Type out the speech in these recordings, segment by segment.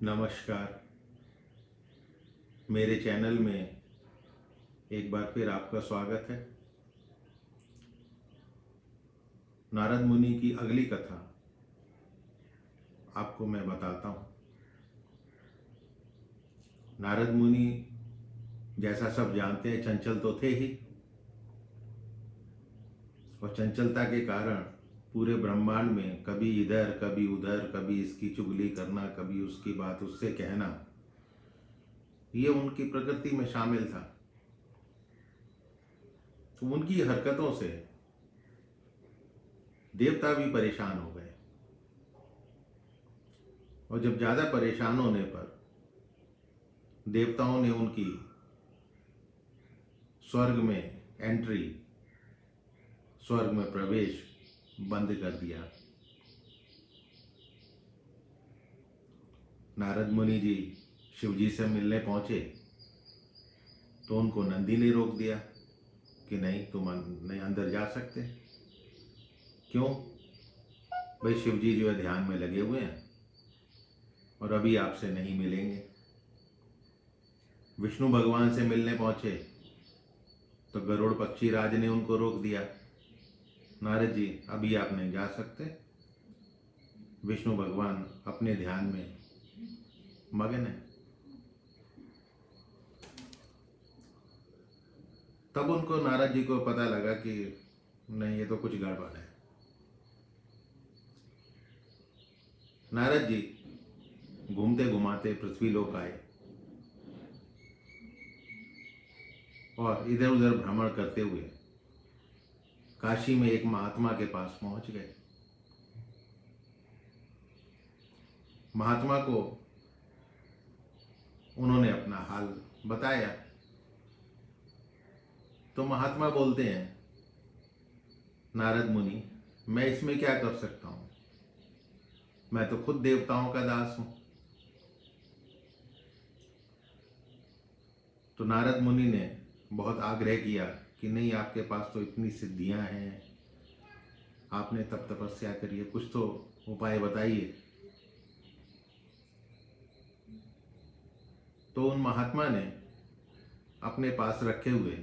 नमस्कार। मेरे चैनल में एक बार फिर आपका स्वागत है। नारद मुनि की अगली कथा आपको मैं बताता हूँ। नारद मुनि जैसा सब जानते हैं चंचल तो थे ही, और चंचलता के कारण पूरे ब्रह्मांड में कभी इधर कभी उधर, कभी इसकी चुगली करना, कभी उसकी बात उससे कहना, ये उनकी प्रकृति में शामिल था। तो उनकी हरकतों से देवता भी परेशान हो गए, और जब ज्यादा परेशान होने पर देवताओं ने उनकी स्वर्ग में एंट्री, स्वर्ग में प्रवेश बंद कर दिया। नारद मुनि जी शिव जी से मिलने पहुंचे तो उनको नंदी ने रोक दिया कि नहीं, तुम नहीं अंदर जा सकते। क्यों? भाई शिव जी जो है ध्यान में लगे हुए हैं और अभी आपसे नहीं मिलेंगे। विष्णु भगवान से मिलने पहुंचे तो गरुड़ पक्षी राज ने उनको रोक दिया, नारद जी अभी आप नहीं जा सकते। विष्णु भगवान अपने ध्यान में मगन है। तब उनको, नारद जी को पता लगा कि नहीं, ये तो कुछ गड़बड़ है। नारद जी घूमते घुमाते पृथ्वी लोक आए और इधर उधर भ्रमण करते हुए काशी में एक महात्मा के पास पहुंच गए। महात्मा को उन्होंने अपना हाल बताया तो महात्मा बोलते हैं, नारद मुनि मैं इसमें क्या कर सकता हूं, मैं तो खुद देवताओं का दास हूं। तो नारद मुनि ने बहुत आग्रह किया कि नहीं, आपके पास तो इतनी सिद्धियां हैं, आपने तप तपस्या करी है, कुछ तो उपाय बताइए। तो उन महात्मा ने अपने पास रखे हुए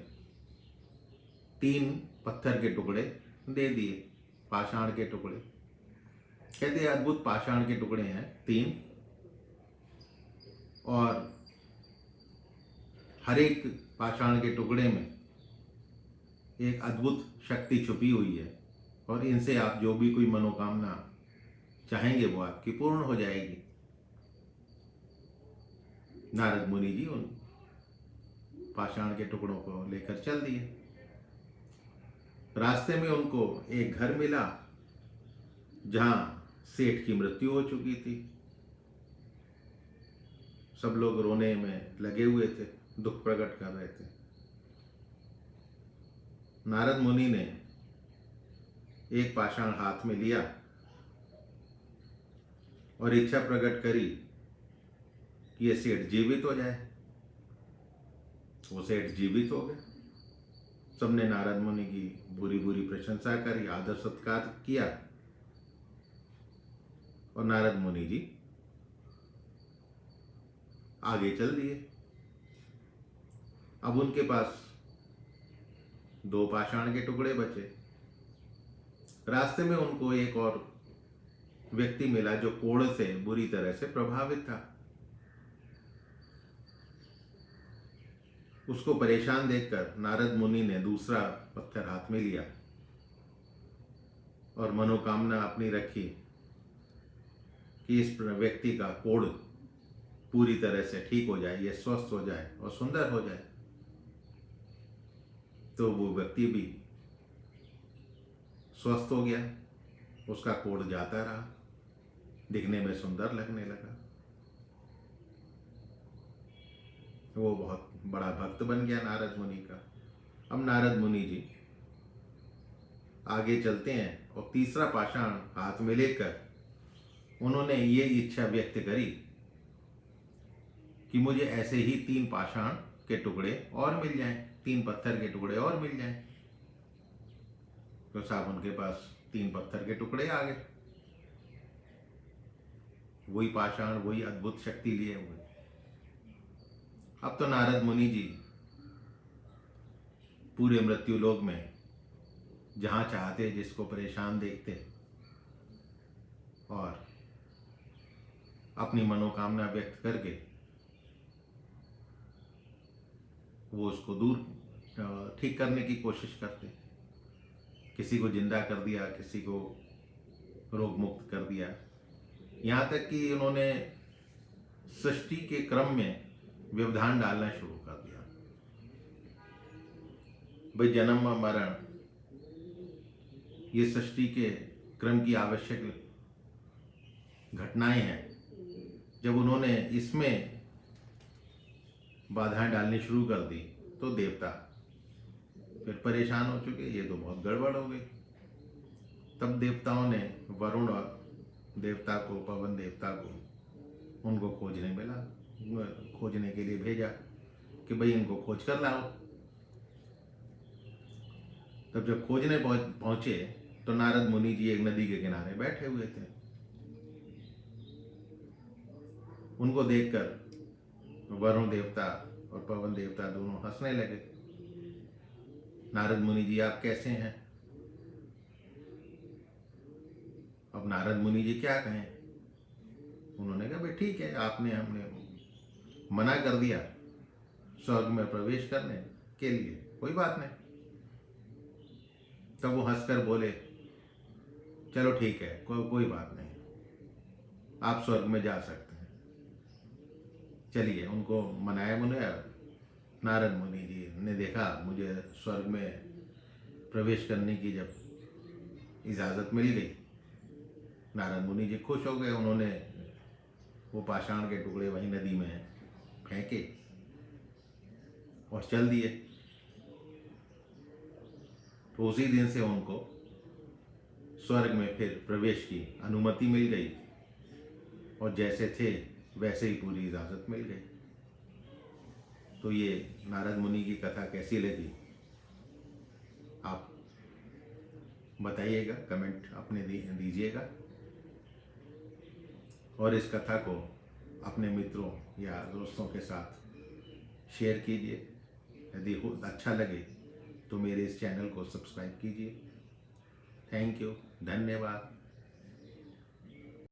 3 पत्थर के टुकड़े दे दिए, पाषाण के टुकड़े। कहते अद्भुत पाषाण के टुकड़े हैं 3, और हर एक पाषाण के टुकड़े में एक अद्भुत शक्ति छुपी हुई है, और इनसे आप जो भी कोई मनोकामना चाहेंगे वो आपकी पूर्ण हो जाएगी। नारद मुनि जी उन पाषाण के टुकड़ों को लेकर चल दिए। रास्ते में उनको एक घर मिला जहां सेठ की मृत्यु हो चुकी थी। सब लोग रोने में लगे हुए थे, दुख प्रकट कर रहे थे। नारद मुनि ने एक पाषाण हाथ में लिया और इच्छा प्रकट करी कि ये सेठ जीवित हो जाए। वो सेठ जीवित हो गए। सबने नारद मुनि की बुरी बुरी प्रशंसा करी, आदर सत्कार किया, और नारद मुनि जी आगे चल दिए। अब उनके पास 2 पाषाण के टुकड़े बचे। रास्ते में उनको एक और व्यक्ति मिला जो कोढ़ से बुरी तरह से प्रभावित था। उसको परेशान देखकर नारद मुनि ने दूसरा पत्थर हाथ में लिया और मनोकामना अपनी रखी कि इस व्यक्ति का कोढ़ पूरी तरह से ठीक हो जाए, ये स्वस्थ हो जाए और सुंदर हो जाए। तो वो व्यक्ति भी स्वस्थ हो गया, उसका कोढ़ जाता रहा, दिखने में सुंदर लगने लगा। वो बहुत बड़ा भक्त बन गया नारद मुनि का। अब नारद मुनि जी आगे चलते हैं और तीसरा पाषाण हाथ में लेकर उन्होंने ये इच्छा व्यक्त करी कि मुझे ऐसे ही 3 पाषाण के टुकड़े और मिल जाएं, 3 पत्थर के टुकड़े और मिल जाएं। तो साहब उनके पास 3 पत्थर के टुकड़े आ गए। वही पाषाण, वही अद्भुत शक्ति लिए हुए। अब तो नारद मुनि जी पूरे मृत्यु लोक में जहाँ चाहते जिसको परेशान देखते और अपनी मनोकामना व्यक्त करके वो उसको दूर ठीक करने की कोशिश करते। किसी को जिंदा कर दिया, किसी को रोग मुक्त कर दिया, यहाँ तक कि उन्होंने सृष्टि के क्रम में व्यवधान डालना शुरू कर दिया। भाई जन्म मरण ये सृष्टि के क्रम की आवश्यक घटनाएं हैं। जब उन्होंने इसमें बाधाएं डालनी शुरू कर दी तो देवता फिर परेशान हो चुके, ये तो बहुत गड़बड़ हो गई। तब देवताओं ने वरुण देवता को, पवन देवता को उनको खोजने के लिए भेजा कि भाई इनको खोज कर लाओ। तब जब खोजने पहुंचे तो नारद मुनि जी एक नदी के किनारे बैठे हुए थे। उनको देखकर वरुण देवता और पवन देवता दोनों हंसने लगे। नारद मुनि जी आप कैसे हैं? अब नारद मुनि जी क्या कहें? उन्होंने कहा भाई ठीक है, हमने मना कर दिया स्वर्ग में प्रवेश करने के लिए, कोई बात नहीं। तब वो हंसकर बोले चलो ठीक है, कोई बात नहीं, आप स्वर्ग में जा सकते हैं। चलिए, उनको मनाया नारद मुनि जी ने देखा मुझे स्वर्ग में प्रवेश करने की जब इजाज़त मिल गई, नारद मुनि जी खुश हो गए। उन्होंने वो पाषाण के टुकड़े वहीं नदी में फेंके और चल दिए। तो उसी दिन से उनको स्वर्ग में फिर प्रवेश की अनुमति मिल गई और जैसे थे वैसे ही पूरी इजाज़त मिल गई। तो ये नारद मुनि की कथा कैसी लगी आप बताइएगा, कमेंट अपने दीजिएगा और इस कथा को अपने मित्रों या दोस्तों के साथ शेयर कीजिए। यदि अच्छा लगे तो मेरे इस चैनल को सब्सक्राइब कीजिए। थैंक यू, धन्यवाद।